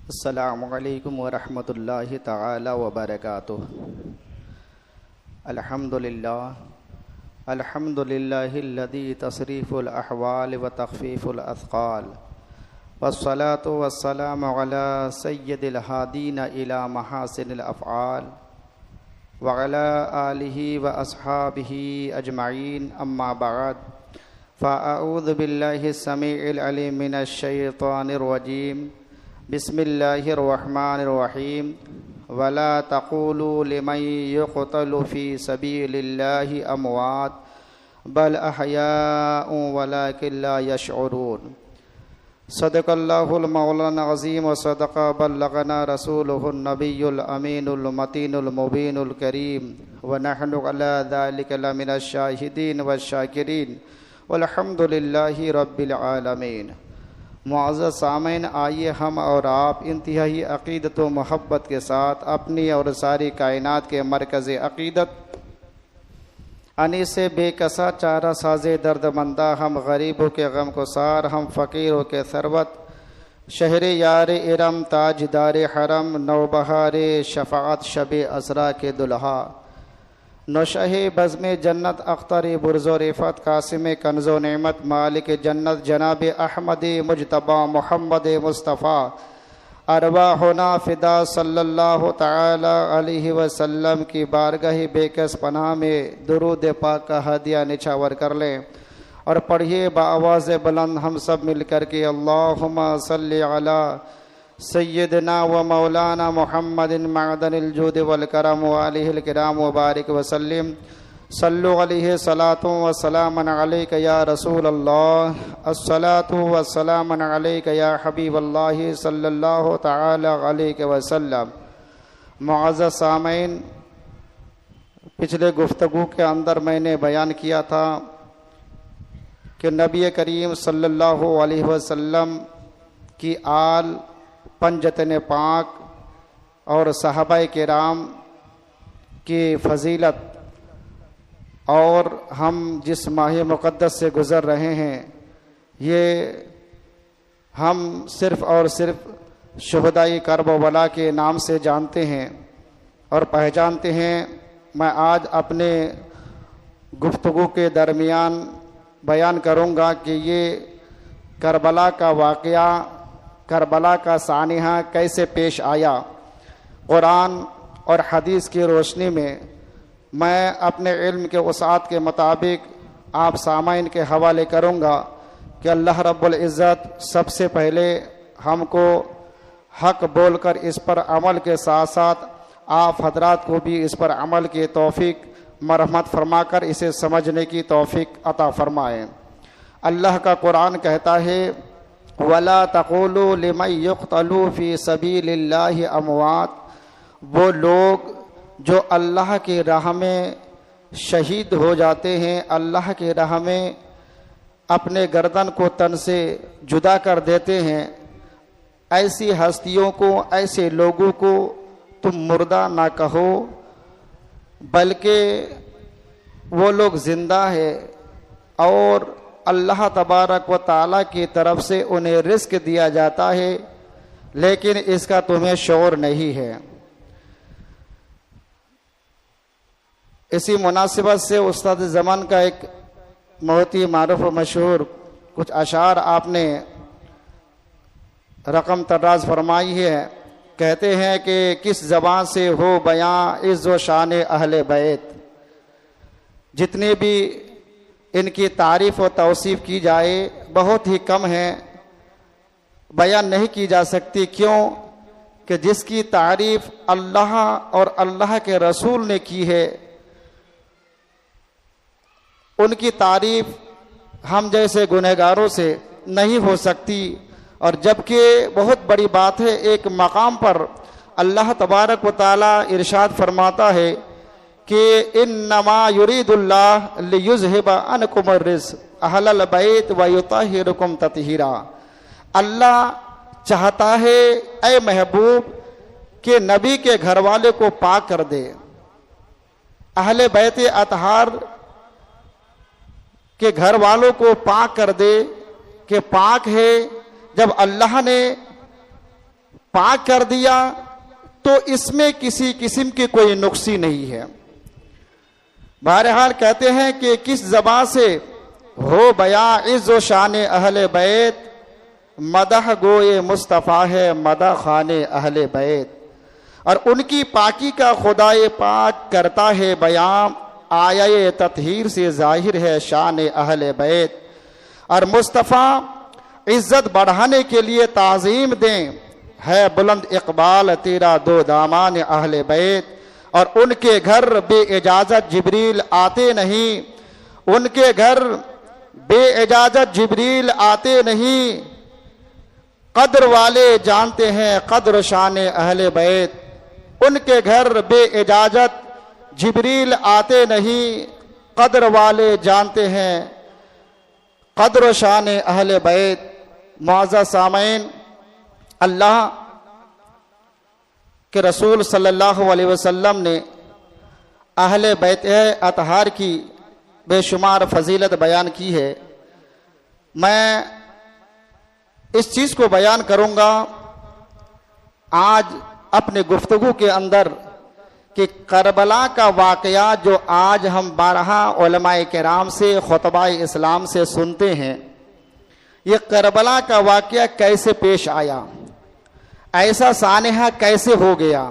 अस्सलामु अलैकुम व रहमतुल्लाहि तआला व बरकातुहू। अल्हम्दुलिल्लाहिल्लज़ी तसरीफ़ुल अहवाल व तख़फ़ीफ़ुल अथक़ाल वस्सलातु वस्सलामु अला सय्यदिल हादीन इला महासिनिल अफ़आल व अला आलिहि व अस्हाबिहि अजमईन, अम्मा बअद, फ़अऊज़ु बिल्लाहिस समीइल अलीम मिनश शैतानिर रजीम। बिस्मिल्लाहिर्रहमानिर्रहीम। वला तक़ूलू लिमन युक़तलु फ़ी सबीलिल्लाहि अमवात बल अहयाउ वलाकिन ला यशऊरून। सदक़ल्लाहुल मौलाना अज़ीम व सदक़ बल्लगना रसूलुहुन नबियुल अमीनुल मतीनुल मुबीनुल करीम व नहनु अला ज़ालिका लमिनश शाहिदीन व शाकिरीन वल्हम्दुलिल्लाहि रब्बिल आलमीन। मुअज़्ज़ज़ सामीन, आइए हम और आप इंतहाई अक़ीदत व मोहब्बत के साथ अपनी और सारी कायनात के मरकज़ अक़ीदत अनीस बेकसा चारा साज़े दर्दमंदा, हम गरीबों के गम को सार, हम फ़कीरों के सरवत, शहर यार इरम ताजदार हरम, नौबहार शफ़ाअत शब असरा के दुल्हा, नौशहे बज़्म जन्नत अख्तर बुर्ज़ो रिफ़त, कासिम कंज़ो नेमत, मालिक जन्नत जनाब अहमद मुजतबा मोहम्मद मुस्तफ़ा, अरवाहुना फ़िदा सल्लल्लाहु तआला अलैहि वसल्लम की बारगाह बेकस पनाह में दुरूद पाक का हदिया निछावर कर लें और पढ़िए बाआवाज़ बुलंद हम सब मिल कर के अल्लाहुम्मा सल्लि अला सय्यदना व मौलाना मुहम्मदिन मअदनिल जूद वल करम व आलिहिल किराम व बारिक वसल्लिम। सल्लु अलैहि सलातु व सलामन अलैका या रसूल अल्लाह, अस्सलातु व सलामन अलैका या हबीब अल्लाह सल्लल्लाहु तआला अलैहि वसल्लम। मुअज़्ज़ज़ सामीन, पिछले गुफ्तगू के अंदर मैंने बयान किया था कि नबी करीम सल्लल्लाहु अलैहि वसल्लम की आल, पंजतन पाक और सहाबाए किराम की फ़जीलत और हम जिस माह मुक़द्दस से गुज़र रहे हैं, ये हम सिर्फ़ और सिर्फ शुहदाई करब वला के नाम से जानते हैं और पहचानते हैं। मैं आज अपने गुफ्तगू के दरमियान बयान करूँगा कि ये करबला का वाक़या, करबला का सानिहा कैसे पेश आया। कुरान और हदीस की रोशनी में मैं अपने इल्म के वसाअत के मुताबिक आप सामाइन के हवाले करूँगा कि अल्लाह रब्बुल इज़्ज़त सबसे पहले हमको हक़ बोलकर इस पर अमल के साथ साथ आप हजरात को भी इस पर अमल की तौफ़ीक मरहमत फरमाकर इसे समझने की तौफ़ीक अता फरमाएँ। अल्लाह का कुरान कहता है, वला तक़ूलू लिमन युक़तलू फ़ी सबीलिल्लाहि अमवात, वो लोग जो अल्लाह की राह में शहीद हो जाते हैं, अल्लाह की राह में अपने गर्दन को तन से जुदा कर देते हैं, ऐसी हस्तियों को, ऐसे लोगों को तुम मुर्दा ना कहो, बल्कि वो लोग ज़िंदा है और अल्लाह तबारक व ताला की तरफ से उन्हें रिस्क दिया जाता है, लेकिन इसका तुम्हें शौर नहीं है। इसी मुनासिबत से उस्ताद ज़मान का एक बहुत ही मारूफ व मशहूर कुछ अशार आपने रकम तर्राज़ फरमाई है। कहते हैं कि किस ज़बान से हो बयां इज़्ज़ व शान अहले बैत, जितनी भी इनकी तारीफ़ व तौसीफ़ की जाए बहुत ही कम है, बयान नहीं की जा सकती। क्यों कि जिसकी तारीफ़ अल्लाह और अल्लाह के रसूल ने की है, उनकी तारीफ़ हम जैसे गुनहगारों से नहीं हो सकती। और जबकि बहुत बड़ी बात है, एक मकाम पर अल्लाह तबारक व ताला इरशाद फरमाता है कि इन्नमा युरीदुल्लाह लियुज़हिबा अनकुम अर्रिज्स अहलल बैत व युतहिरुकुम तत्हीरा। अल्लाह चाहता है ऐ महबूब कि नबी के घर वाले को पाक कर दे, अहले बैत अतहार के घर वालों को पाक कर दे कि पाक है जब अल्लाह ने पाक कर दिया तो इसमें किसी किस्म की कोई नुक्सी नहीं है। बहरहाल कहते हैं कि किस ज़बान से हो बया इज़्ज़ो शान अहले बैत, मदह गोए मुस्तफ़ा है मदह खाने अहले बैत। और उनकी पाकी का खुदाए पाक करता है बयान, आया ततहीर से जाहिर है शान अहले बैत। और मुस्तफ़ा इज़्ज़त बढ़ाने के लिए ताज़ीम दें, है बुलंद इकबाल तेरा दो दामान अहले बैत। और उनके घर बेइजाज़त जिब्रील आते नहीं, उनके घर बेइजाज़त जिब्रील आते नहीं। कद्र वाले जानते हैं कद्र शान अहले बैत, उनके घर बेइजाज़त जिब्रील आते नहीं। कद्र वाले जानते हैं कद्र शान अहले बैत। मुअज़्ज़ज़ सामईन, अल्लाह के रसूल सल्लल्लाहु अलैहि वसल्लम ने अहले बैत अतहार की बेशुमार फजीलत बयान की है। मैं इस चीज़ को बयान करूँगा आज अपने गुफ्तगू के अंदर कि करबला का वाक़या जो आज हम 12 उलमाए किराम से खुतबाए इस्लाम से सुनते हैं, ये करबला का वाक़या कैसे पेश आया, ऐसा सानहा कैसे हो गया।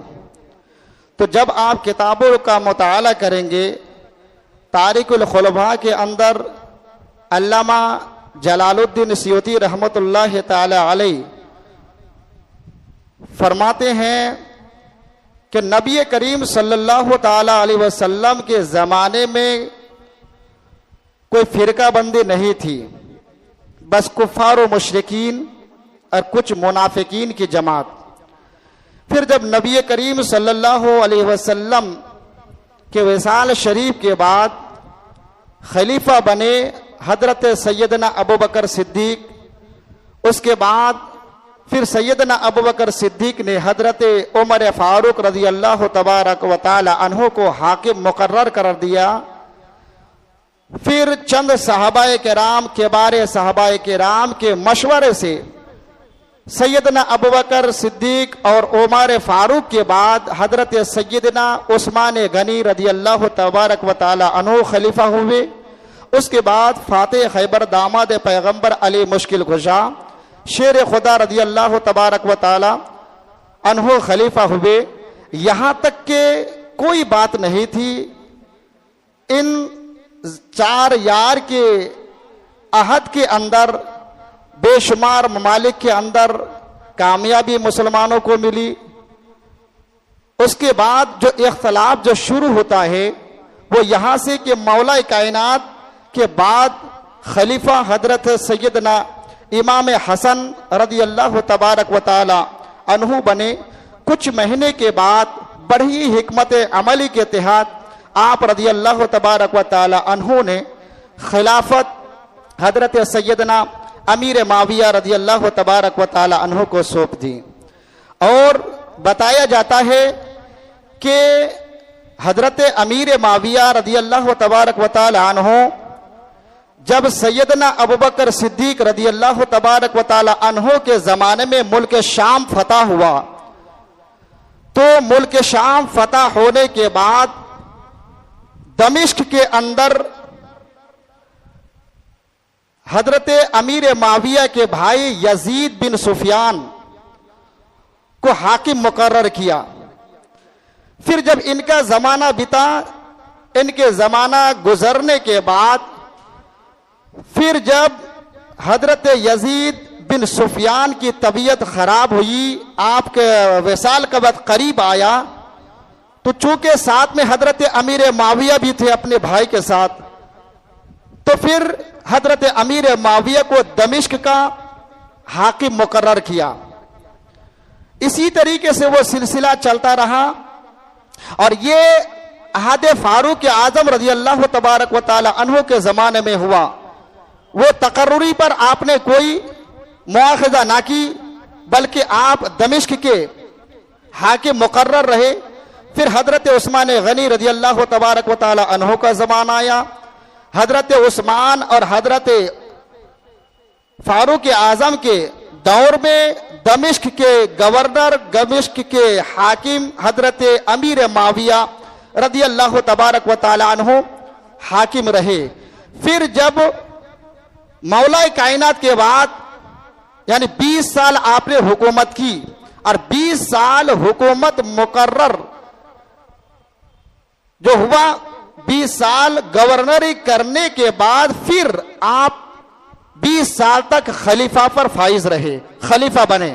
तो जब आप किताबों का मुताला करेंगे, तारिकुल खुलफा के अंदर अल्लामा जलालुद्दीन सियूती रहमतुल्लाह ताला अलैह फरमाते हैं कि नबी करीम सल्लल्लाहु ताला अलैहि वसल्लम के ज़माने में कोई फ़िरका बंदी नहीं थी, बस कुफ़ार व मुशरिकीन और कुछ मुनाफिकीन की जमात। फिर जब नबी करीम सल्लल्लाहु अलैहि वसल्लम के विसाल शरीफ के बाद खलीफा बने हजरत सैयदना अबू बकर सिद्दीक, उसके बाद फिर सैयदना अबू बकर सिद्दीक ने हजरत उमर फारूक रज़ी अल्लाह तबारक व तआला अन्हु को हाकिम मुकर्रर कर दिया। फिर चंद सहाबाए किराम किबारे सहाबाए किराम के मशवरे से सैयदना अबू बकर सिद्दीक और उमर फारूक के बाद हजरत सैयदना उस्मान गनी रज़ी अल्लाह तबारक व तआला अन्हु खलीफा हुए। उसके बाद फातिह खैबर दामाद पैगंबर अली मुश्किल कुशा शेर खुदा रज़ी अल्लाह तबारक व तआला अन्हु खलीफा हुए। यहाँ तक के कोई बात नहीं थी, इन 4 यार के अहद के अंदर बेशुमार ममालिक के अंदर कामयाबी मुसलमानों को मिली। उसके बाद जो इख्तलाफ जो शुरू होता है वो यहाँ से कि मौला कायनात के बाद खलीफा हजरत सैयदना इमाम हसन रज़ी अल्लाह तबारक व तआला अन्हु बने। कुछ महीने के बाद बड़ी हिकमत अमली के तहत आप रज़ी अल्लाह तबारक व तआला अन्हु ने खिलाफत हजरत सैयदना अमीर माविया रज़ी अल्लाह तबारक व तआला अन्हु को सौंप दी। और बताया जाता है कि हजरत अमीर माविया रज़ी अल्लाह तबारक व तआला अन्हु जब सैयदना अबू बकर सिद्दीक रज़ी अल्लाह तबारक व तआला अन्हु के ज़माने में मुल्क शाम फतह हुआ, तो मुल्क शाम फतह होने के बाद दमिश्क के अंदर हजरत अमीर माविया के भाई यजीद बिन सुफियान को हाकिम मुकर्रर किया। फिर जब इनका ज़माना बीता, इनके ज़माना गुजरने के बाद फिर जब हजरत यजीद बिन सुफियान की तबीयत खराब हुई, आपके विसाल का वक्त करीब आया, तो चूंकि साथ में हजरत अमीर माविया भी थे अपने भाई के साथ, तो फिर हजरत अमीर माविया को दमिश्क का हाकिम मुकर्रर किया। इसी तरीके से वो सिलसिला चलता रहा और ये अहद फारूक आजम रज़ी अल्लाह तबारक व तआला अन्हु के ज़माने में हुआ। वो तकर्रुरी पर आपने कोई मुआखज़ा ना की, बल्कि आप दमिश्क के हाकिम मुकर्रर रहे। फिर हजरत उस्मान गनी रज़ी अल्लाह तबारक व तआला अन्हु का ज़माना आया। हजरत उस्मान और हजरत फारूक आजम के दौर में दमिश्क के गवर्नर, दमिश्क के हाकिम हजरत अमीर माविया रदी अल्लाह तबारक व तआला अन्हु हाकिम रहे। फिर जब मौला कायनात के बाद यानी 20 साल आपने हुकूमत की और 20 साल हुकूमत मुकर्रर जो हुआ, 20 साल गवर्नरी करने के बाद फिर आप 20 साल तक खलीफा पर फाइज रहे, खलीफा बने।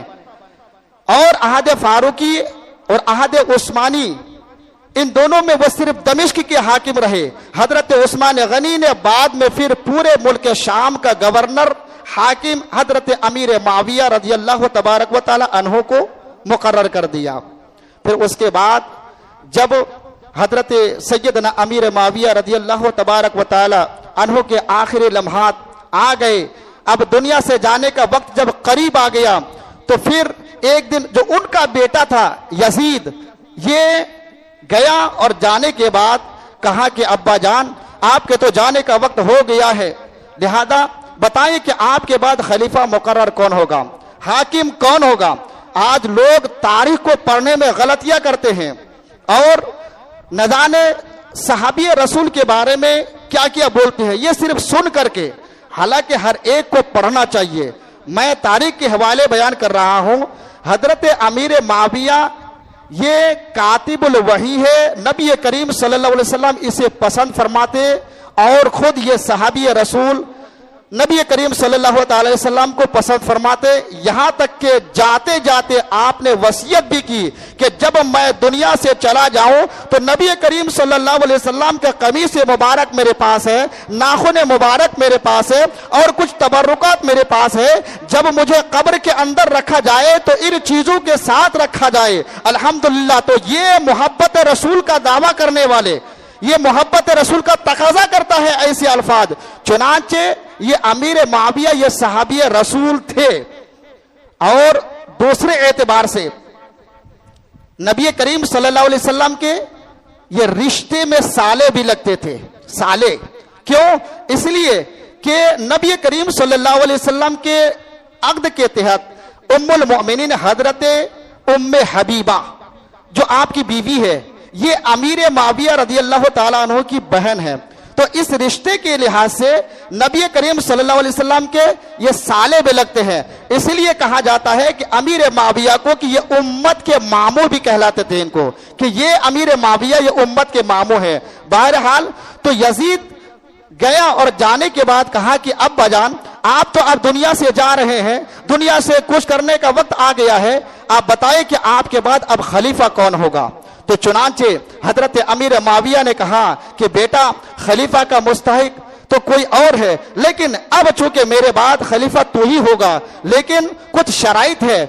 और अहद फारूकी और अहद उस्मानी, इन दोनों में वो सिर्फ दमिश्क के हाकिम रहे। हजरत उस्मान गनी ने बाद में फिर पूरे मुल्क शाम का गवर्नर हाकिम हजरत अमीर माविया रजी अल्लाह तबारक व तआला अन्हु को मुकर्रर कर दिया। फिर उसके बाद जब हजरत सैयदना अमीर माविया रजी अल्लाह तबारक व तआला अन्हु के आखिरी लम्हात आ गए, अब दुनिया से जाने का वक्त जब करीब आ गया, तो फिर एक दिन जो उनका बेटा था यजीद, ये गया और जाने के बाद कहा कि अब्बा जान, आपके तो जाने का वक्त हो गया है, लिहाजा बताएं कि आपके बाद खलीफा मुकर्रर कौन होगा, हाकिम कौन होगा। आज लोग तारीख को पढ़ने में गलतियां करते हैं और न जाने सहाबी रसूल के बारे में क्या क्या बोलते हैं, ये सिर्फ सुन करके। हालांकि हर एक को पढ़ना चाहिए। मैं तारीख के हवाले बयान कर रहा हूं। हजरत अमीर माविया ये कातिबुल वही है, नबी करीम सल्लल्लाहु अलैहि वसल्लम इसे पसंद फरमाते और खुद ये सहाबी रसूल नबी करीम सल्लल्लाहु अलैहि वसल्लम को पसंद फरमाते। यहां तक के जाते जाते आपने वसीयत भी की कि जब मैं दुनिया से चला जाऊं तो नबी करीम सल्लल्लाहु अलैहि वसल्लम का कमीज मुबारक मेरे पास है, नाखून मुबारक मेरे पास है और कुछ तबर्रुकात मेरे पास है। जब मुझे कब्र के अंदर रखा जाए तो इन चीजों के साथ रखा जाए। अल्हम्दुलिल्लाह, तो ये मोहब्बत रसूल का दावा करने वाले, ये मोहब्बत रसूल का तकाजा करता है ऐसे अल्फाज। चुनांचे ये अमीर माविया ये सहाबी रसूल थे। और दूसरे एतबार से नबी करीम सल्लल्लाहु अलैहि वसल्लम के ये रिश्ते में साले भी लगते थे। साले क्यों? इसलिए कि नबी करीम सल्लल्लाहु अलैहि वसल्लम के अक़्द के तहत उम्मुल मोमिनीन हजरत उम्मे हबीबा जो आपकी बीवी है, ये अमीर माविया रदी अल्लाह तआला अन्हु की बहन है। तो इस रिश्ते के लिहाज से नबी करीम सल्लल्लाहु अलैहि वसल्लम के ये साले भी लगते हैं। इसलिए कहा जाता है कि अमीर माविया को कि ये उम्मत के मामू भी कहलाते थे इनको, कि ये अमीर माविया ये उम्मत के मामू है। बहरहाल तो यजीद गया और जाने के बाद कहा कि अब्बा जान, आप तो अब दुनिया से जा रहे हैं, दुनिया से कुछ करने का वक्त आ गया है, आप बताएं कि आपके बाद अब खलीफा कौन होगा। तो चुनांचे हजरत अमीर माविया ने कहा कि बेटा, खलीफा का मुस्तहिक तो कोई और है, लेकिन अब चूंकि मेरे बाद खलीफा तू ही होगा, लेकिन कुछ शराइत है,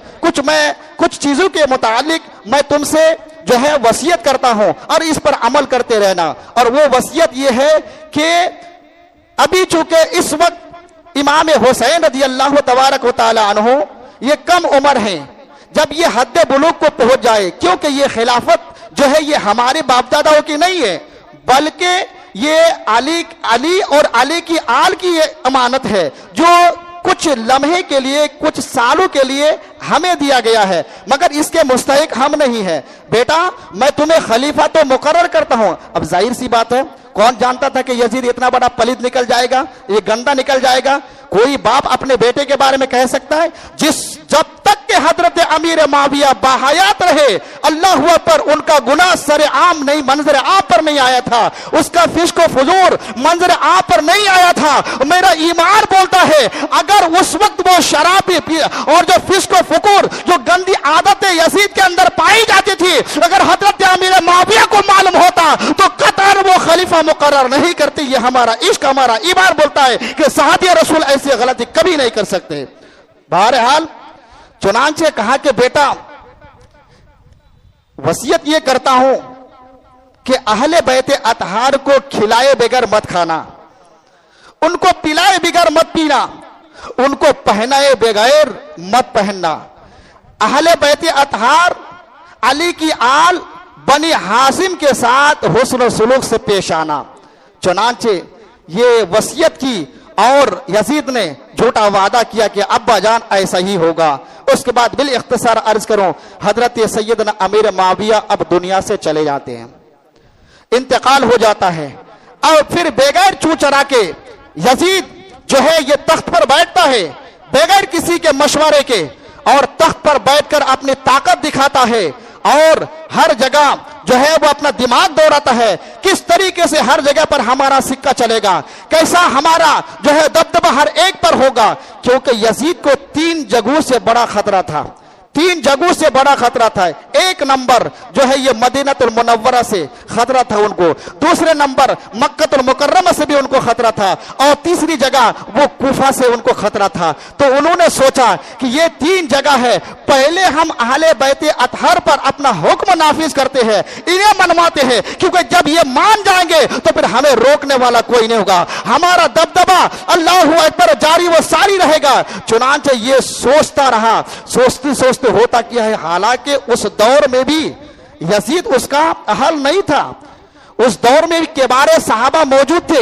कुछ चीजों के मुतालिक मैं तुमसे जो है वसीयत करता हूं और इस पर अमल करते रहना। और वो वसीयत ये है कि अभी चूंकि इस वक्त इमाम हुसैन रजी अल्लाह तबारक व तआला अन्हु ये कम उम्र हैं, जब ये हद बुलूग को पहुंच जाए, क्योंकि ये खिलाफत जो है ये हमारे बाप दादाओं की नहीं है, बल्कि ये अली और अली की आल की ये अमानत है जो कुछ लम्हे के लिए, कुछ सालों के लिए हमें दिया गया है, मगर इसके मुस्तहिक हम नहीं है। बेटा, मैं तुम्हें खलीफा तो मुकर्रर करता हूं। अब जाहिर सी बात है, कौन जानता था कि यजीद इतना बड़ा पलित निकल जाएगा, ये गंदा निकल जाएगा। कोई बाप अपने बेटे के बारे में कह सकता है? जब तक के हजरत अमीर माविया बाहयात रहे, अल्लाह पर उनका गुनाह सरे आम नहीं, मंजर आम पर नहीं आया था, उसका फिस्को फुजूर मंजर आम पर नहीं आया था। मेरा ईमान बोलता है अगर उस वक्त वो शराब और जो फिस्को फुकूर, जो गंदी आदतें यजीद के अंदर पाई जाती थी, अगर हजरत अमीर माविया को मालूम होता तो कतई वो खलीफा मुकर्रर नहीं करती। ये हमारा इश्क, हमारा ईमान बोलता है कि सहाबी रसूल ऐसी गलती कभी नहीं कर सकते। बहरहाल चुनांचे कहा कि बेटा, वसीयत ये करता हूं कि अहले बैत अतहार को खिलाए बगैर मत खाना, उनको पिलाए बगैर मत पीना, उनको पहनाए बगैर मत पहनना। अहले बैत अतहार अली की आल बनी हासिम के साथ हुस्न सुलूक से पेश आना। चुनांचे ये वसीयत की और यजीद ने झूठा वादा किया कि अब्बा जान ऐसा ही होगा। उसके बाद बिल इख्तिसार अर्ज करूं, हजरत सैयदना अमीर माविया अब दुनिया से चले जाते हैं, इंतकाल हो जाता है। और फिर बगैर चू चरा के यजीद जो है ये तख्त पर बैठता है बगैर किसी के मशवरे के, और तख्त पर बैठकर अपनी ताकत दिखाता है और हर जगह जो है वो अपना दिमाग दौड़ाता है, किस तरीके से हर जगह पर हमारा सिक्का चलेगा, कैसा हमारा जो है दबदबा हर एक पर होगा। क्योंकि यजीद को 3 जगहों से बड़ा खतरा था, 3 जगहों से बड़ा खतरा था। एक नंबर जो है ये मदीनतुल मुनव्वरा से खतरा था उनको, दूसरे नंबर मक्कतुल मुकर्रमा से भी उनको खतरा था, और तीसरी जगह वो कूफा से उनको खतरा था। तो उन्होंने सोचा कि ये 3 जगह है, पहले हम अहले बैते अतहर पर अपना हुक्म नाफिज करते हैं, इन्हें मनवाते हैं, क्योंकि जब ये मान जाएंगे तो फिर हमें रोकने वाला कोई नहीं होगा, हमारा दबदबा अल्लाहु अकबर जारी व सारी रहेगा। चुनांचे ये सोचता रहा, सोचते सोचते होता क्या है, हालांकि उस दौर में भी यजीद उसका अहल नहीं था, उस दौर में भी केबारे सहाबा मौजूद थे।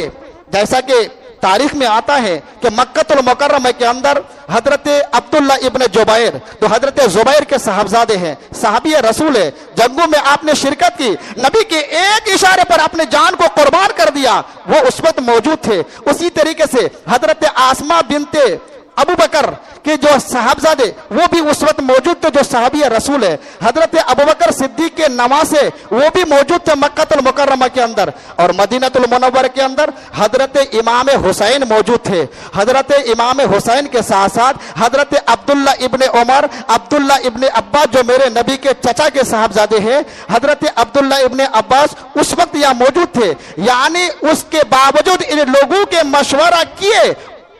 जैसा कि तारीख में आता है कि मक्कतुल मुकर्रमा के अंदर हजरत अब्दुल्ला इब्न जुबैर, तो हजरत जुबैर के साहबजादे हैं, साहबी रसूल है, जंगों में आपने शिरकत की, नबी के एक इशारे पर अपने जान को कुर्बान कर दिया, वो उस वक्त मौजूद थे। उसी तरीके से हजरत आसमा बिनते अबू बकर के जो साहबजादे वो भी उस वक्त मौजूद थे, जो साहबी रसूल है। हजरत अबू बकर सिद्दीक के नवासे वो भी मौजूद थे मक्कतुल मुकर्रमा के अंदर। और मदीनतुल मुनव्वरा के अंदर हजरत इमाम हुसैन मौजूद थे। हजरत इमाम हुसैन के साथ साथ हजरत अब्दुल्ला इब्ने उमर, अब्दुल्ला इब्ने अब्बास जो मेरे नबी के चचा के साहबजादे हैं, हजरत अब्दुल्ला इब्ने अब्बास उस वक्त यहाँ मौजूद थे। यानी उसके बावजूद इन लोगों के मशवरा किए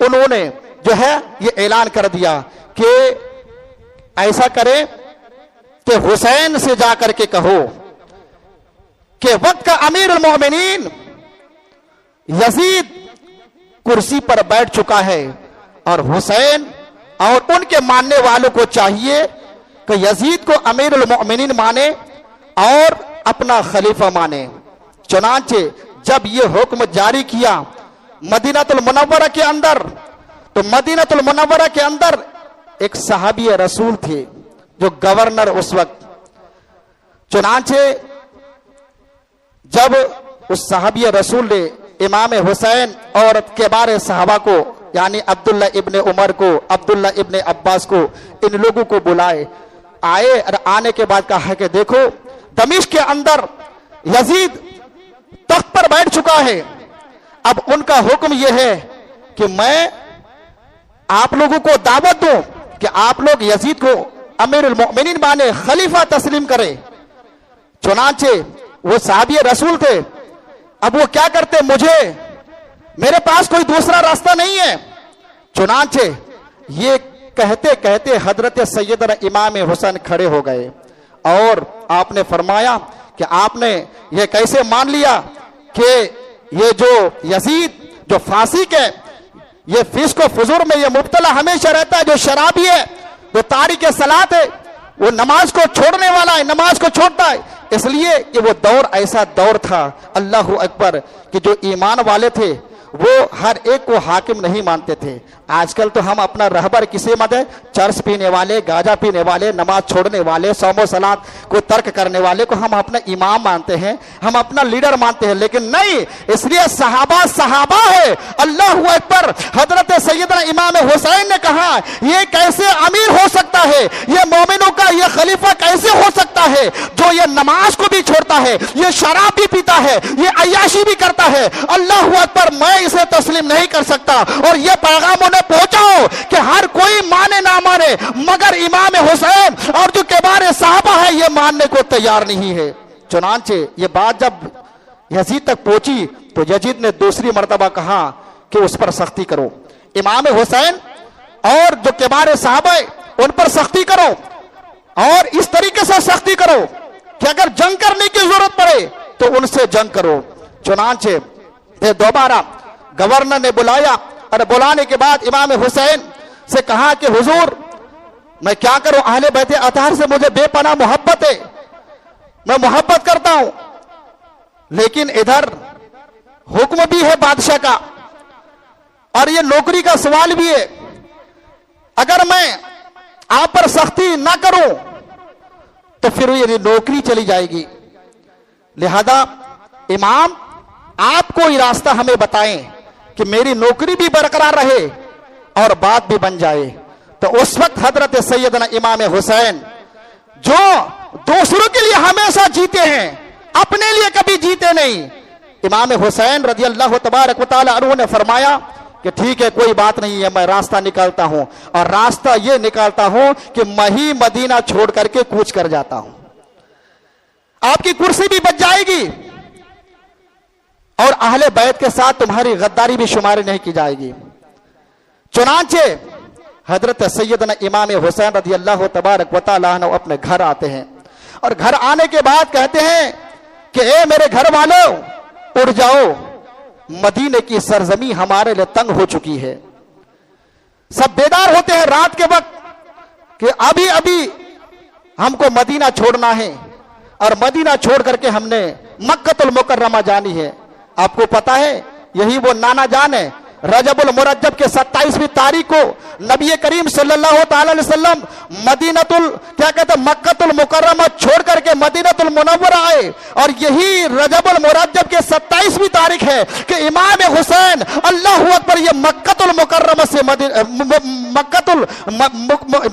उन्होंने जो है ये ऐलान कर दिया कि ऐसा करें कि हुसैन से जाकर के कहो कि वक्त का अमीरुल मोमिनीन यजीद कुर्सी पर बैठ चुका है, और हुसैन और उनके मानने वालों को चाहिए कि यजीद को अमीरुल मोमिनीन माने और अपना खलीफा माने। चुनांचे जब ये हुक्म जारी किया मदीनतुल मुनव्वरा के अंदर, तो मदीनतुल मुनव्वरा के अंदर एक सहाबी रसूल थे जो गवर्नर उस वक्त। चुनांचे जब उस सहाबी रसूल ने इमाम हुसैन और केबारे सहाबा को यानी अब्दुल्ला इब्ने उमर को, अब्दुल्ला इब्ने अब्बास को, इन लोगों को बुलाए, आए और आने के बाद कहा कि देखो दमिश्क के अंदर यजीद तख्त पर बैठ चुका है, अब उनका हुक्म यह है कि मैं आप लोगों को दावत दूं कि आप लोग यजीद को अमीरुल मोमिनीन माने, खलीफा तस्लीम करें। चुनांचे वो साहबी रसूल थे, अब वो क्या करते, मेरे पास कोई दूसरा रास्ता नहीं है। चुनांचे ये कहते कहते हजरत सैयदना इमाम हुसैन खड़े हो गए और आपने फरमाया कि आपने ये कैसे मान लिया कि ये जो यजीद जो फांसी के ये फिस्क व फुजूर में ये मुब्तला हमेशा रहता है, जो शराबी है, जो तारिक सलात है, वो नमाज को छोड़ने वाला है, नमाज को छोड़ता है। इसलिए कि वो दौर ऐसा दौर था अल्लाहु अकबर कि जो ईमान वाले थे वो हर एक को हाकिम नहीं मानते थे। आजकल तो हम अपना रहबर किसे मत है, चर्च पीने वाले, गाजा पीने वाले, नमाज छोड़ने वाले, सौमो सलात को तर्क करने वाले को हम अपना इमाम मानते हैं, हम अपना लीडर मानते हैं। लेकिन नहीं, इसलिए सहाबा सहाबा है। अल्लाहु अकबर। हजरत सैयदना इमाम हुसैन ने कहा ये कैसे अमीर हो सकता है, ये मोमिनों का ये खलीफा कैसे हो सकता है जो ये नमाज को भी छोड़ता है, ये शराब भी पीता है, ये अय्याशी भी करता है। अल्लाहु अकबर, मैं इसे तस्लीम नहीं कर सकता। और ये पैगाम उन्हें पहुंचाओ कि हर कोई माने ना माने, मगर इमाम हुसैन और जो केबारे साहबा है ये मानने को तैयार नहीं है। चुनांचे ये बात जब यजीद तक पहुंची तो यजीद ने दूसरी मर्तबा कहा कि उस पर सख्ती करो, इमाम हुसैन और जो केबारे साहबा है उन पर सख्ती करो, और इस तरीके से सख्ती करो कि अगर जंग करने की जरूरत पड़े तो उनसे जंग करो। चुनांचे दोबारा गवर्नर ने बुलाया और बुलाने के बाद इमाम हुसैन से कहा कि हुजूर मैं क्या करूं, अहले बैते अतहर से मुझे बेपनाह मोहब्बत है, मैं मोहब्बत करता हूं, लेकिन इधर हुक्म भी है बादशाह का और ये नौकरी का सवाल भी है। अगर मैं आप पर सख्ती ना करूं तो फिर ये नौकरी चली जाएगी। लिहाजा इमाम आप कोई रास्ता हमें बताएं कि मेरी नौकरी भी बरकरार रहे और बात भी बन जाए। तो उस वक्त हजरत सैयदना इमाम हुसैन, जो दूसरों के लिए हमेशा जीते हैं, अपने लिए कभी जीते नहीं, इमाम हुसैन रजी अल्लाह तबारक व तआला अन्हु ने फरमाया कि ठीक है, कोई बात नहीं है, मैं रास्ता निकालता हूं। और रास्ता यह निकालता हूं कि मैं ही मदीना छोड़ करके कूच कर जाता हूं, आपकी कुर्सी भी बच जाएगी और अहले बैत के साथ तुम्हारी गद्दारी भी शुमारी नहीं की जाएगी। चुनांचे हजरत सैयदना इमाम हुसैन रजी अल्लाह तबारक व तआला अन्हु अपने घर आते हैं और घर आने के बाद कहते हैं कि ए मेरे घर वालों, उड़ जाओ, मदीने की सरजमी हमारे लिए तंग हो चुकी है। सब बेदार होते हैं रात के वक्त कि अभी अभी हमको मदीना छोड़ना है और मदीना छोड़ करके हमने मक्कतुल मुकर्रमा जानी है। आपको पता है, यही वो नाना जान है। रजबुल मुरज्जब के 27वीं तारीख को नबी करीम सल्लल्लाहु अलैहि वसल्लम मदीनतुल क्या कहते हैं मक्कतुल मुकर्रमा छोड़ करके मदीनतुल मुनव्वरा आए। और यही रजबुल मुरज्जब के 27वीं तारीख है कि इमाम हुसैन अल्लाहु अकबर ये मक्कतुल मुकर्रमा से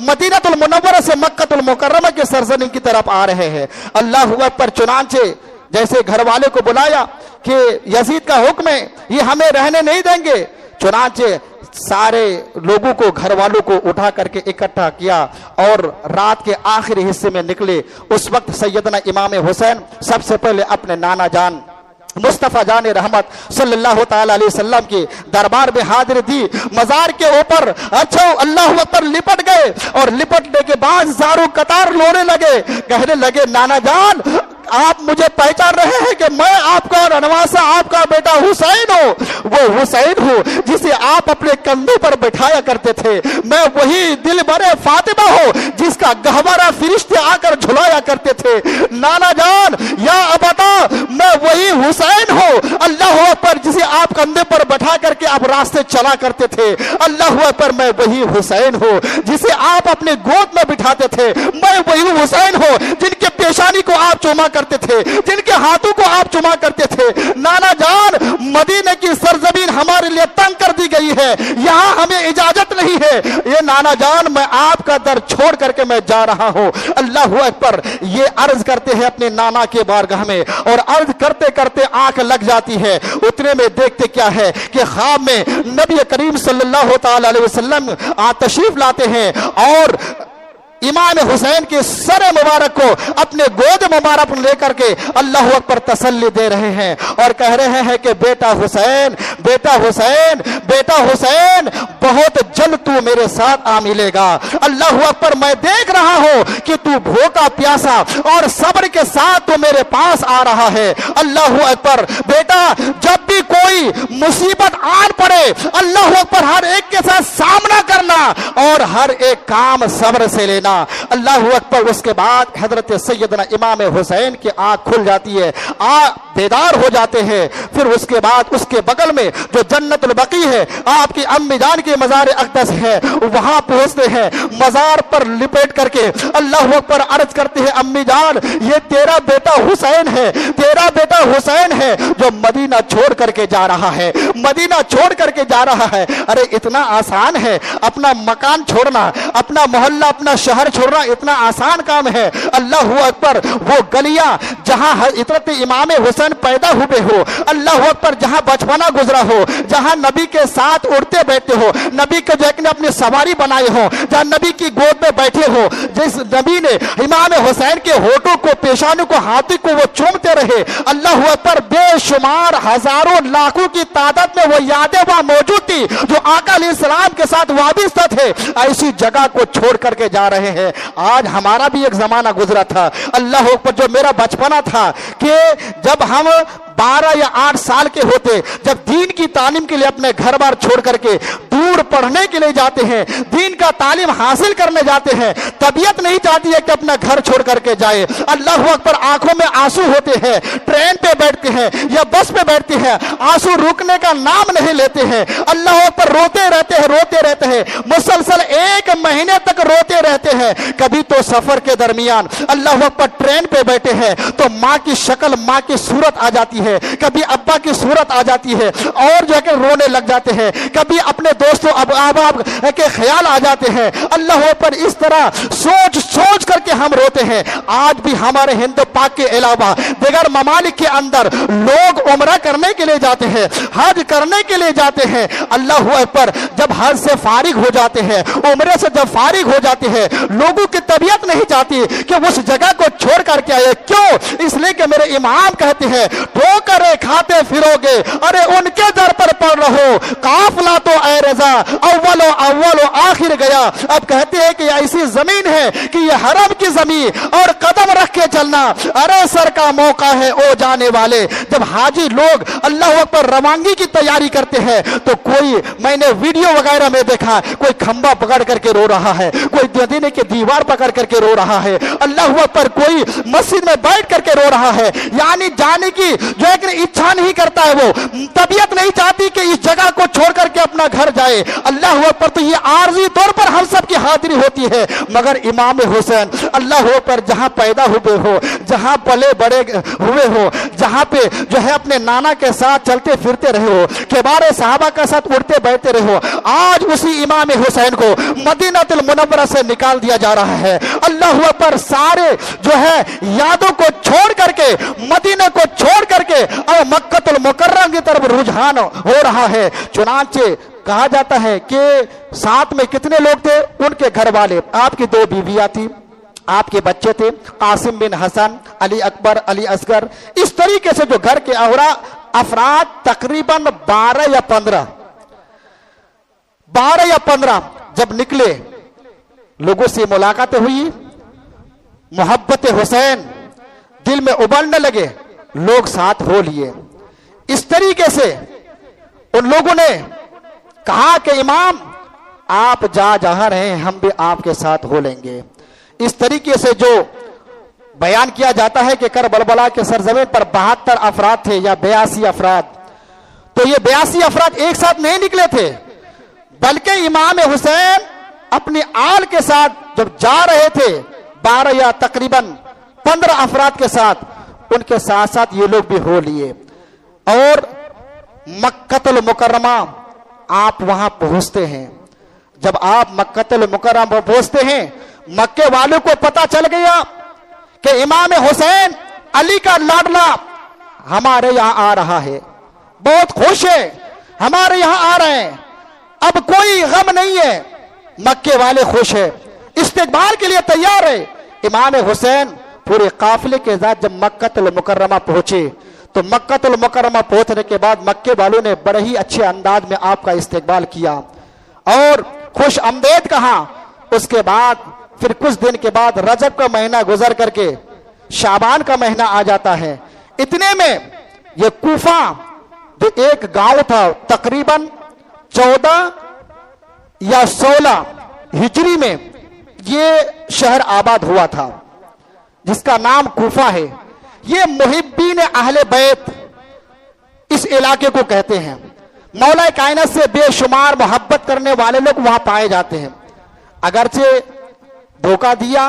मदीनतुल मुनव्वरा से मक्कतुल मुकर्रमा के सरजमीन की तरफ आ रहे हैं। अल्लाहु अकबर। चुनांचे जैसे घर वाले को बुलाया कि यजीद का हुक्म है, ये हमें रहने नहीं देंगे। चुनांचे सारे लोगों को, घर वालों को उठा करके इकट्ठा किया और रात के आखिरी हिस्से में निकले। उस वक्त सैयदना इमाम हुसैन सबसे पहले अपने नाना जान मुस्तफा जान रहमत सल्लल्लाहु ताला अलैहि वसल्लम के दरबार में हाजिर दी। मजार के ऊपर अच्छा अल्लाह अकबर लिपट गए और लिपटने के बाद जारू कतार लोने लगे, कहने लगे नाना जान, आप मुझे पहचान रहे हैं कि मैं आपका नवासा, आपका बेटा हुसैन हूं। वो हुसैन हूं जिसे आप अपने कंधे पर बैठाया करते थे। मैं वही दिल भरे फातिमा हूं जिसका गहवारा फरिश्ते आकर झुलाया करते थे। नाना जान या अबता, मैं वही हुसैन हूं अल्लाह अकबर जिसे आप कंधे पर बैठा करके आप रास्ते चला करते थे। अल्लाह अकबर, मैं वही हुसैन हूं जिसे आप अपने गोद में बिठाते थे। मैं वही हुसैन हूं जिनके पेशानी को आप चूमा करते थे, जिनके हाथों को आप चुमा करते थे। नाना जान, मदीने की सरजमीन हमारे लिए तंग कर दी गई है, यहां हमें इजाजत नहीं है। ये नाना जान, मैं आपका दर छोड़ करके मैं जा रहा हूं। अल्लाहु अकबर। ये अर्ज करते हैं अपने नाना के बारगाह में और अर्ज करते करते आंख लग जाती है। उतने में देखते क्या है कि ख्वाब में नबी करीम सल्लल्लाहु ताला अलैहि वसल्लम तशरीफ लाते हैं और इमाम हुसैन के सर मुबारक को अपने गोद मुबारक लेकर के अल्लाह अकबर तसल्ली दे रहे हैं और कह रहे हैं कि बेटा हुसैन, बेटा हुसैन, बेटा हुसैन, बहुत जल्द तू मेरे साथ आ मिलेगा। अल्लाह अकबर, मैं देख रहा हूं कि तू भूखा प्यासा और सब्र के साथ तू मेरे पास आ रहा है। अल्लाह अकबर। बेटा, जब भी कोई मुसीबत आन पड़े, अल्लाह अकबर, हर एक के साथ सामना करना और हर एक काम सब्र से लेना। अल्लाहु अकबर। उसके बाद हजरत सैयदना इमाम हुसैन की आंख खुल जाती है, बेदार हो जाते हैं। फिर उसके बाद उसके बगल में जो जन्नतुल बकी है, आपकी अम्मी जान की मजार अक़दस है, वहां पहुंचते हैं। मजार पर लिपेट करके अल्लाहु अकबर अर्ज करते हैं, अम्मी जान, ये तेरा बेटा हुसैन है, तेरा बेटा हुसैन है जो मदीना छोड़ करके जा रहा है, मदीना छोड़ करके जा रहा है। अरे इतना आसान है अपना मकान छोड़ना, अपना मोहल्ला, अपना शहर छोड़ना, इतना आसान काम है। अल्लाहु अकबर। वो गलियां जहां इतरत इमाम हुसैन पैदा हुए हो, अल्लाहु अकबर, जहां बचपना गुजरा हो, जहां नबी के साथ उड़ते बैठते हो, नबी के जो ने अपनी सवारी बनाई हो, जहां नबी की गोद में बैठे हो, जिस नबी ने इमाम हुसैन के होठों को, पेशानों को, हाथों को वो चूमते रहे। अल्लाहु अकबर। बेशुमार हजारों लाखों की तादाद में वो यादें वहां मौजूद थी जो आका अलैहिस्सलाम के साथ वाबिस्ता थे। ऐसी जगह को छोड़ करके जा रहे हैं। आज हमारा भी एक जमाना गुजरा था, अल्लाह पर, जो मेरा बचपना था कि जब हम 12 या 8 साल के होते, जब दीन की तालीम के लिए अपने घर बार छोड़ करके दूर पढ़ने के लिए जाते हैं, दीन का तालीम हासिल करने जाते हैं, तबीयत नहीं चाहती है कि अपना घर छोड़ करके जाए। अल्लाह अकबर, आंखों में आंसू होते हैं, ट्रेन पे बैठते हैं या बस पे बैठते हैं, आंसू रुकने का नाम नहीं लेते हैं। अल्लाह अकबर, रोते रहते हैं, रोते रहते हैं, मुसलसल 1 महीने तक रोते रहते हैं। कभी तो सफर के दरमियान अल्लाह अकबर ट्रेन पे बैठे हैं तो माँ की शक्ल, माँ की सूरत आ जाती है, कभी अब्बा की सूरत आ जाती है और जो है कि रोने लग जाते हैं, कभी अपने दोस्तों अहबाब के ख्याल आ जाते हैं। अल्लाह पर इस तरह सोच सोच करके हम रोते हैं। आज भी हमारे हिंद पाक के अलावा दिगर ममालिक के अंदर लोग उम्रा करने के लिए जाते हैं, हज करने के लिए जाते हैं। अल्लाह पर जब हज से फारिग हो जाते हैं, उम्रे से जब फारिग हो जाते हैं, लोगों की तबीयत नहीं चाहती कि उस जगह को छोड़ करके आए। क्यों? इसलिए कि मेरे इमाम कहते हैं, ठोकरे खाते फिरोगे, अरे उनके दर पर पड़ रहो, काफला तो ऐ रजा अव्वलो आखिर गया। अब कहते हैं कि ऐसी जमीन है कि ये हरम की जमीन और कदम रख के चलना, अरे सर का मौका है ओ जाने वाले। जब हाजी लोग अल्लाह पर रवानगी की तैयारी करते हैं तो कोई, मैंने वीडियो वगैरह में देखा, कोई खंबा पकड़ करके रो रहा है, कोई मदीने की दीवार पकड़ करके रो रहा है, अल्लाह पर कोई मस्जिद में बैठ करके रो रहा है। यानी जाने की जो एक इच्छा नहीं करता है, वो तबीयत नहीं चाहती कि इस जगह को छोड़ करके अपना घर जाए। अल्लाह पर तो ये आर्जी तौर पर हम सब की हाजिरी होती है, मगर इमाम हुसैन अल्लाह पर जहां पैदा हुए हो, जहां पले बड़े हुए हो, जहां पे जो है अपने नाना के साथ चलते फिरते रहे हो, किबार सहाबा के साथ उड़ते बैठते रहे हो, आज उसी इमाम हुसैन को मदीनातुल मुनव्वरा से निकाल दिया जा रहा है। अल्लाह पर सारे जो है यादों को छोड़ करके, मदीने को छोड़ करके और मक्कतुल मुकर्रम की तरफ रुझान हो रहा है। चुनांचे कहा जाता है कि साथ में कितने लोग थे? उनके घर वाले, आपकी 2 बीवियां थी, आपके बच्चे थे, कासिम बिन हसन, अली अकबर, अली असगर, इस तरीके से जो घर के औरा अफराद तकरीबन 12 या 15 जब निकले, लोगों से मुलाकातें हुई, मोहब्बत हुसैन दिल में उबलने लगे, लोग साथ हो लिए। इस तरीके से उन लोगों ने कहा कि इमाम आप जहां रहे हैं हम भी आपके साथ हो लेंगे। इस तरीके से जो बयान किया जाता है कि करबला के सरजमीन पर 72 अफराद थे या 82 अफराद, तो ये 82 अफराद एक साथ नहीं निकले थे, बल्कि इमाम हुसैन अपनी आल के साथ जब जा रहे थे 12 या तकरीबन 15 अफराद के साथ, उनके साथ साथ ये लोग भी हो लिए और मक्कतुल मुकर्रमा आप वहां पहुंचते हैं। जब आप मक्कतुल मुकर्रमा पहुंचते हैं, मक्के वालों को पता चल गया कि इमाम हुसैन अली का लाडला हमारे यहां आ रहा है, बहुत खुश है, हमारे यहां आ रहे हैं, अब कोई गम नहीं है। मक्के वाले खुश है, इस्तकबाल के लिए तैयार है। इमाम हुसैन पूरे काफिले के साथ जब मक्कतुल मुकर्रमा पहुंचे, तो मक्कतुल मुकर्रमा पहुंचने के बाद मक्के वालों ने बड़े ही अच्छे अंदाज में आपका इस्तकबाल किया और खुश आमदेद कहा। उसके बाद फिर कुछ दिन के बाद रजब का महीना गुजर करके शाबान का महीना आ जाता है। इतने में ये कूफा जो एक गांव था, तकरीबन 14 या 16 हिजरी में ये शहर आबाद हुआ था, जिसका नाम कूफा है। ये मुहिब्बीन अहले बैत इस इलाके को कहते हैं। मौला कायनात से बेशुमार मोहब्बत करने वाले लोग वहां पाए जाते हैं। अगरचे धोखा दिया,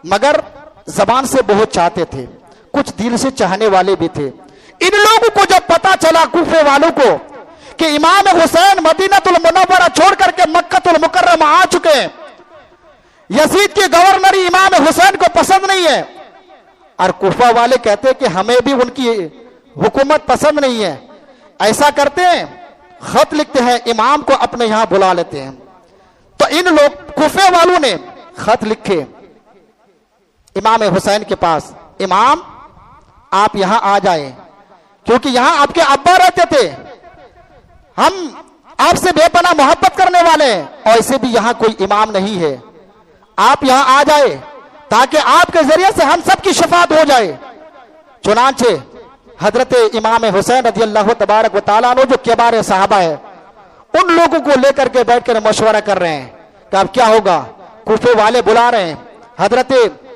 मगर जबान से बहुत चाहते थे, कुछ दिल से चाहने वाले भी थे। इन लोगों को जब पता चला, कूफे वालों को, कि इमाम हुसैन मदीनातुल मुनव्वरा छोड़ करके मक्कतुल मुकर्रमा आ चुके हैं, यजीद के गवर्नर इमाम हुसैन को पसंद नहीं है, और कूफा वाले कहते हैं कि हमें भी उनकी हुकूमत पसंद नहीं है। ऐसा करते हैं, खत लिखते हैं, इमाम को अपने यहां बुला लेते हैं। तो इन लोग कूफे वालों ने खत लिखे इमाम हुसैन के पास, इमाम आप यहां आ जाएं, क्योंकि यहां आपके अब्बा रहते थे, हम आपसे बेपनाह मोहब्बत करने वाले हैं, और ऐसे भी यहां कोई इमाम नहीं है। आप यहां आ जाए ताकि आपके जरिए से हम सब की शफात हो जाए। चुनांचे हजरत इमाम हुसैन रज़ी अल्लाह तबारक व तआला अन्हु जो किबार साहबा है, उन लोगों को लेकर के बैठकर मशवरा कर रहे हैं कि अब क्या होगा। कूफे वाले बुला रहे हैं, हजरत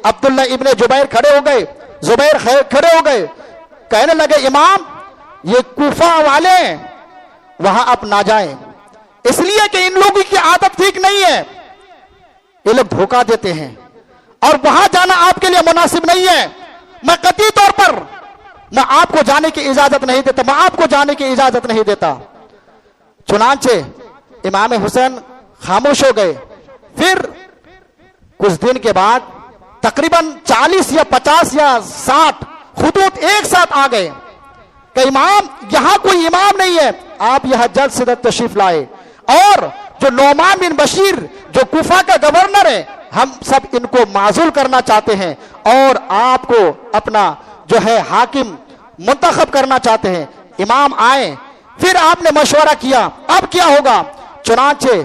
अब्दुल्ला इब्ने जुबैर खड़े हो गए, जुबैर खड़े हो गए, कहने लगे इमाम ये कूफा वाले वहां आप ना जाएं, इसलिए कि इन लोगों की आदत ठीक नहीं है, ये लोग धोखा देते हैं और वहां जाना आपके लिए मुनासिब नहीं है। मैं कतई तौर पर मैं आपको जाने की इजाजत नहीं देता, मैं आपको जाने की इजाजत नहीं देता। चुनांचे इमाम हुसैन खामोश हो गए। फिर कुछ दिन के बाद तकरीबन 40 या 50 या 60 खुतूत एक साथ आ गए कि इमाम यहां कोई इमाम नहीं है, आप यहां जल्द से जल्द तशरीफ लाए, और जो नौमान बिन बशीर जो कुफा का गवर्नर है, हम सब इनको माजूल करना चाहते हैं और आपको अपना जो है हाकिम मुंतखब करना चाहते हैं। इमाम आए, फिर आपने मशवरा किया अब क्या होगा। चुनांचे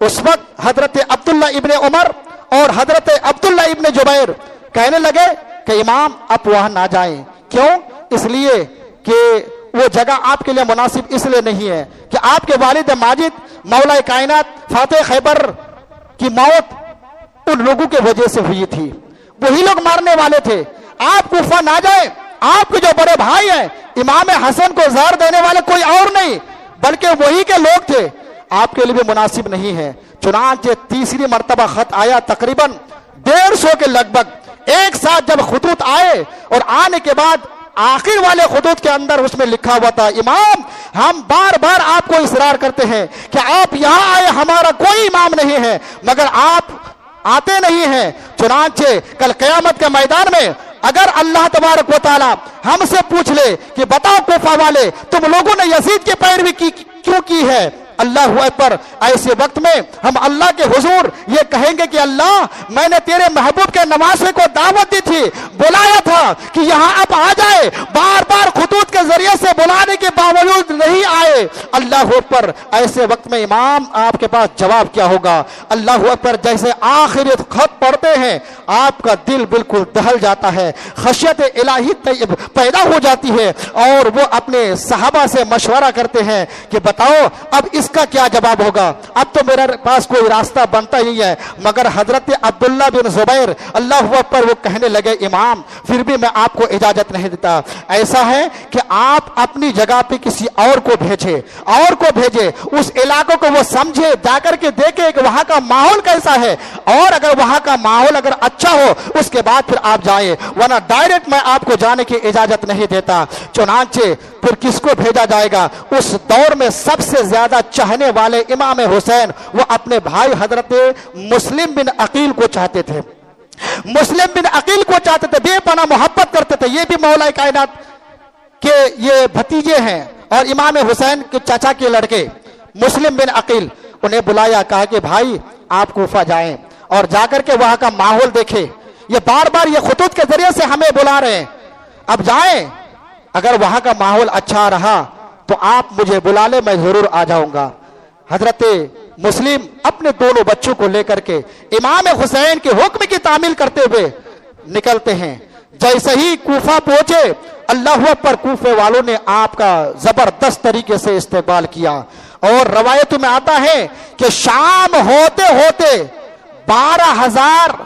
उस वक्त हजरत अब्दुल्ला इब्ने उमर और हजरत अब्दुल्ला इब्ने जुबैर कहने लगे कि इमाम आप वहां ना जाएं। क्यों? इसलिए कि वो जगह आपके लिए मुनासिब इसलिए नहीं है कि आपके वालिद माजिद मौला कायनात फातेह खैबर की मौत उन लोगों के वजह से हुई थी, वही लोग मारने वाले थे। आप कुफा ना जाए, आपके जो बड़े भाई हैं इमाम हसन को ज़हर देने वाले कोई और नहीं बल्कि वही के लोग थे, आपके लिए भी मुनासिब नहीं है। चुनांचे तीसरी मर्तबा खत आया, तकरीबन 150 के लगभग एक साथ जब खुतूत आए, और आने के बाद आखिर वाले खुतूत के अंदर उसमें लिखा हुआ था इमाम हम बार बार आपको इसरार करते हैं कि आप यहां आए, हमारा कोई इमाम नहीं है मगर आप आते नहीं हैं। चुनांचे कल क़यामत के मैदान में अगर अल्लाह तबारक व तआला हमसे पूछ ले कि बताओ कुफा वाले तुम लोगों ने यजीद की पैरवी क्यों की है, अल्लाह अकबर, ऐसे वक्त में हम अल्लाह के हुजूर ये कहेंगे कि अल्लाह मैंने तेरे महबूब के नवासे को दावत दी थी, बुलाया था कि यहाँ आप आ जाए, बार बार खुतूत के जरिए से बुलाने के बावजूद नहीं आए। अल्लाह अकबर, ऐसे वक्त में इमाम आपके पास जवाब क्या होगा। अल्लाह अकबर, जैसे आखिरी खत पढ़ते हैं आपका दिल बिल्कुल दहल जाता है, खशियत इलाही पैदा हो जाती है और वो अपने सहाबा से मशवरा करते हैं कि बताओ अब इसका क्या जवाब होगा। अब तो मेरे पास कोई रास्ता बनता ही है, मगर हजरत अब्दुल्ला बिन जुबैर अल्लाह पर वो कहने लगे इमाम फिर भी मैं आपको इजाजत नहीं देता, ऐसा है कि आप अपनी जगह पे किसी और को भेजे, उस इलाकों को वो समझे, जाकर के देखे कि वहां का माहौल कैसा है, और अगर वहां का माहौल अगर अच्छा हो उसके बाद फिर आप जाए, वरना डायरेक्ट मैं आपको जाने की इजाजत नहीं देता। चुनांचे फिर किसको भेजा जाएगा। उस दौर में सबसे ज्यादा चाहने वाले इमाम हुसैन वो अपने भाई हजरत मुस्लिम बिन अकील को चाहते थे, बेपनाह मोहब्बत करते थे। ये भी मौला कायनात के ये भतीजे हैं और इमाम हुसैन के चाचा के लड़के मुस्लिम बिन अकील, उन्हें बुलाया, कहा कि भाई आप कूफा जाएं और जाकर के वहां का माहौल देखें, ये बार बार ये खुतूत के जरिए से हमें बुला रहे हैं, अब जाएं, अगर वहां का माहौल अच्छा रहा तो आप मुझे बुला ले, मैं जरूर आ जाऊंगा। हजरत मुस्लिम अपने दोनों बच्चों को लेकर के इमाम हुसैन के हुक्म की तामील करते हुए निकलते हैं। जैसे ही कूफा पहुंचे अल्लाह पर कूफे वालों ने आपका जबरदस्त तरीके से इस्तेमाल किया, और रवायतों में आता है कि शाम होते होते 12,000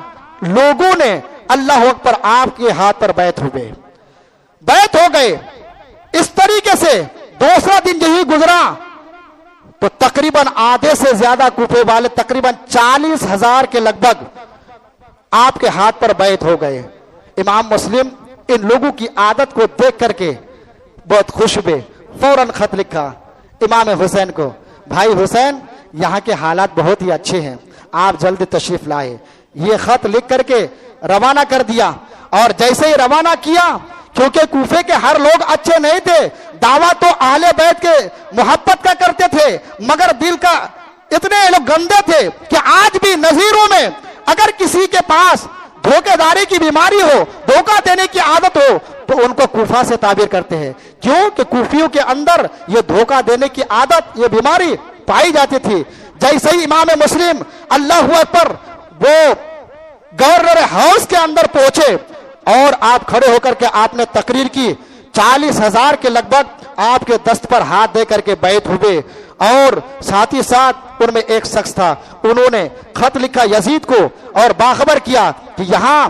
लोगों ने अल्लाह पर आपके हाथ पर बैत हो गए। इस तरीके से दूसरा दिन यही गुजरा तो तकरीबन आधे से ज्यादा कूफे वाले तकरीबन 40,000 के लगभग आपके हाथ पर बैत हो गए। इमाम मुस्लिम इन लोगों की आदत को देख करके बहुत खुश हुए, फौरन खत लिखा इमाम हुसैन को, भाई हुसैन यहाँ के हालात बहुत ही अच्छे हैं, आप जल्दी तशरीफ लाए। ये खत लिख करके रवाना कर दिया, और जैसे ही रवाना किया, क्योंकि कूफे के हर लोग अच्छे नहीं थे, दावा तो आहले बैत के मोहब्बत का करते थे, मगर दिल का इतने लोग गंदे थे कि आज भी नजीरों में अगर किसी के पास धोखेदारी की बीमारी हो, धोखा देने की आदत हो, तो उनको कूफा से ताबीर करते हैं। क्यों कि कूफियों के अंदर ये धोखा देने की आदत, ये बीमारी पाई जाती थी। जैसे ही इमाम मुस्लिम अल्लाहू अकबर वो गवर्नर हाउस के अंदर पहुंचे और आप खड़े होकर के आपने तकरीर की, 40,000 के लगभग आपके दस्त पर हाथ दे करके बैठ हुए और साथ ही साथ उनमें एक शख्स था, उन्होंने खत लिखा यजीद को और बाखबर किया कि यहां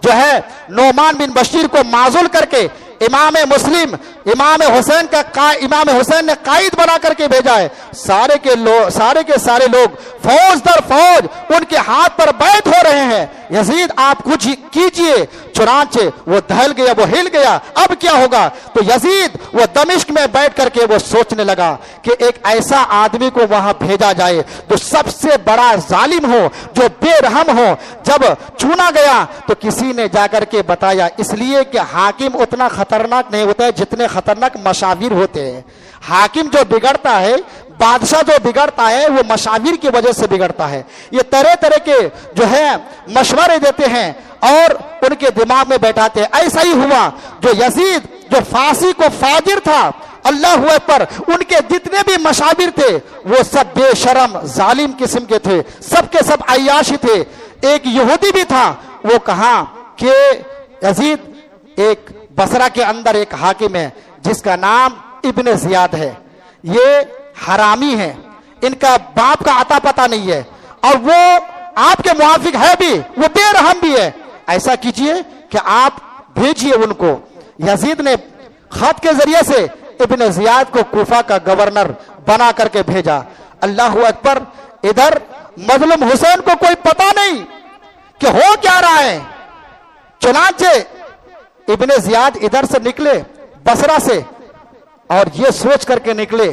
जो है नोमान बिन बशीर को माजूल करके इमाम मुस्लिम इमाम हुसैन ने कायद बना करके भेजा है। सारे के सारे लोग फौज दर फौज उनके हाथ पर बैठ हो रहे हैं, यजीद आप कुछ कीजिए। चुनांचे वो दहल गया, वो हिल गया, अब क्या होगा। तो यजीद वो दमिश्क में बैठ करके वो सोचने लगा कि एक ऐसा आदमी को वहां भेजा जाए जो सबसे बड़ा जालिम हो, जो बेरहम हो। जब चुना गया तो किसी ने जाकर के बताया, इसलिए कि हाकिम उतना खतरनाक नहीं होता है जितने खतरनाक मशाविर होते हैं। हाकिम जो बिगड़ता है, बादशाह जो बिगड़ता है, वो मशाविर की वजह से बिगड़ता है। ये तरह तरह के जो है मशवरे देते हैं और उनके दिमाग में बैठाते हैं। ऐसा ही हुआ, जो यजीद जो फांसी को फाजिर था, अल्लाह अकबर, उनके जितने भी मशाविर थे वो सब बेशरम जालिम किस्म के थे, सबके सब अय्याशी थे। एक यहूदी भी था, वो कहा कि यजीद एक बसरा के अंदर एक हाकिम है जिसका नाम इब्ने जियाद है, ये हरामी है, इनका बाप का अता पता नहीं है और वो आपके मुआफिक है भी, वो बेरहम भी है। ऐसा कीजिए कि आप भेजिए उनको। यजीद ने खत के जरिए से इब्ने जियाद को कूफा का गवर्नर बना करके भेजा। अल्लाह अकबर, इधर मजलूम हुसैन को कोई पता नहीं कि हो क्या रहा है। चुनांचे इब्ने जियाद इधर से निकले बसरा से और ये सोच करके निकले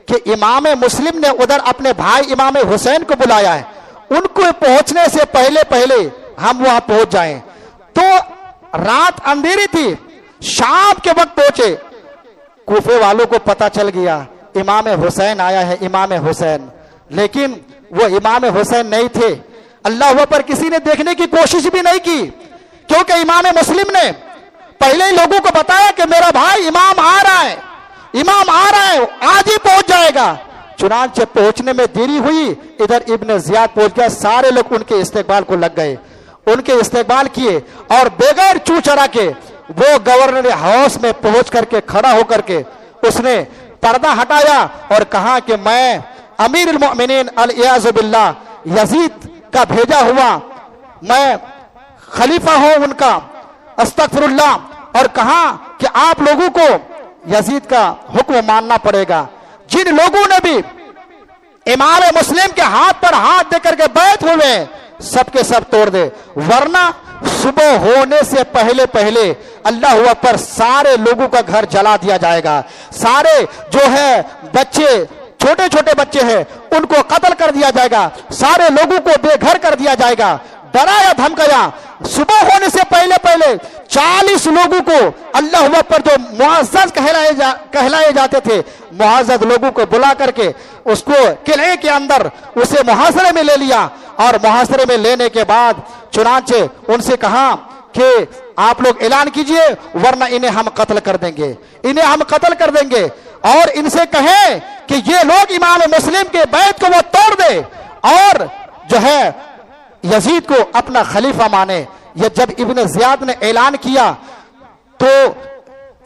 कि इमाम मुस्लिम ने उधर अपने भाई इमाम हुसैन को बुलाया है, उनको पहुंचने से पहले पहले हम वहां पहुंच जाएं। तो रात अंधेरी थी, शाम के वक्त पहुंचे। कूफे वालों को पता चल गया इमाम हुसैन आया है, इमाम हुसैन, लेकिन वो इमाम हुसैन नहीं थे। अल्लाह पर किसी ने देखने की कोशिश भी नहीं की, क्योंकि इमाम मुस्लिम ने पहले ही लोगों को बताया कि मेरा भाई इमाम आ रहा है, इमाम आ रहा है, आज ही पहुंच जाएगा। चुनांचे पहुंचने में देरी हुई, इधर इब्ने जियाद पहुंच गया। सारे लोग उनके इस्तेकबाल को लग गए, उनके इस्तेकबाल किए और बगैर चू चढ़ा के वो गवर्नर हाउस में पहुंच करके खड़ा होकर के उसने पर्दा हटाया और कहा कि मैं अमीरुल मोमिनीन अल-इयाज़ु बिल्लाह, यजीद का भेजा हुआ, मैं खलीफा हूं उनका, अस्तगफिरुल्लाह। और कहा कि आप लोगों को यजीद का हुक्म मानना पड़ेगा। जिन लोगों ने भी इमाम मुस्लिम के हाथ पर हाथ देकर के बैठ हुए, सबके सब तोड़ दे, वरना सुबह होने से पहले पहले अल्लाह पर सारे लोगों का घर जला दिया जाएगा। सारे जो है बच्चे, छोटे छोटे बच्चे हैं, उनको कत्ल कर दिया जाएगा, सारे लोगों को बेघर कर दिया जाएगा। डराया धमकाया। सुबह होने से पहले पहले 40 लोगों को अल्लाह पर जो मुअज़्ज़ज़ कहलाए जाते थे, मुअज़्ज़ज़ लोगों को बुला करके उसको किले के अंदर उसे मुहासरे में ले लिया और मुहासरे में लेने के बाद चुनांचे उनसे कहा कि आप लोग ऐलान कीजिए वरना इन्हें हम कत्ल कर देंगे, इन्हें हम कत्ल कर देंगे। और इनसे कहें कि ये लोग इमाम मुस्लिम के बैत को वो तोड़ दे और जो है यजीद को अपना खलीफा माने। ये जब इब्ने जियाद ने ऐलान किया तो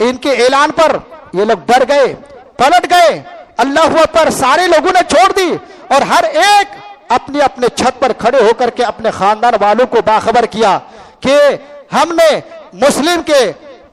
इनके ऐलान पर ये लोग डर गए, पलट गए। अल्लाह पर सारे लोगों ने छोड़ दी और हर एक अपने अपने छत पर खड़े होकर के अपने खानदान वालों को बाखबर किया कि हमने मुस्लिम के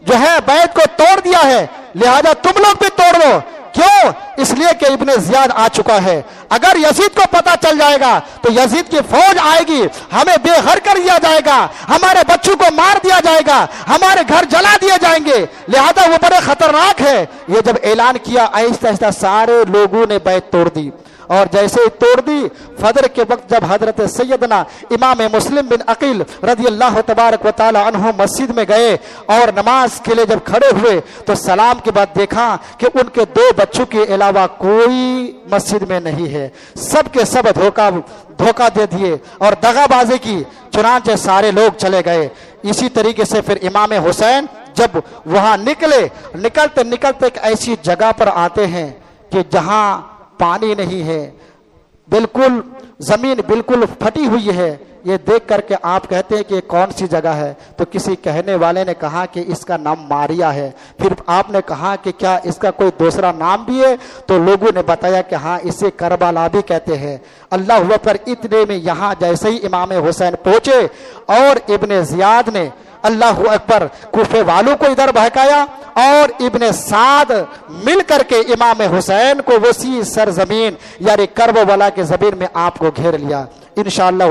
जो है बैत को तोड़ दिया है, लिहाजा तुम लोग भी तोड़ दो। क्यों? इसलिए कि इब्ने जियाद आ चुका है। अगर यजीद को पता चल जाएगा तो यजीद की फौज आएगी, हमें बेघर कर दिया जाएगा, हमारे बच्चों को मार दिया जाएगा, हमारे घर जला दिए जाएंगे, लिहाजा वो बड़े खतरनाक है। ये जब ऐलान किया, आहिस्ता आहिस्ता सारे लोगों ने बैत तोड़ दी और जैसे ही तोड़ दी, फजर के वक्त जब हजरत सैयदना इमाम मुस्लिम बिन अकील रज़ी अल्लाह तबारक व तआला अन्हु मस्जिद में गए और नमाज के लिए जब खड़े हुए तो सलाम के बाद देखा कि उनके 2 बच्चों के अलावा कोई मस्जिद में नहीं है। सब के सब धोखा दे दिए और दगाबाजी की। चुनांचे सारे लोग चले गए। इसी तरीके से फिर इमाम हुसैन जब वहां निकलते निकलते एक ऐसी जगह पर आते हैं कि जहां पानी नहीं है, बिल्कुल जमीन बिल्कुल फटी हुई है। ये देख करके आप कहते हैं कि ये कौन सी जगह है? तो किसी कहने वाले ने कहा कि इसका नाम मारिया है। फिर आपने कहा कि क्या इसका कोई दूसरा नाम भी है? तो लोगों ने बताया कि हाँ, इसे करबला भी कहते हैं। अल्लाह अकबर। इतने में यहाँ जैसे ही इमाम हुसैन पहुंचे और इब्ने जियाद ने अल्लाह अकबर कूफे वालों को इधर बहकाया और इब्ने साद मिल करके इमाम हुसैन को वसी सरजमीन यानी करबला के जमीन में आपको घेर लिया। इंशाअल्लाह।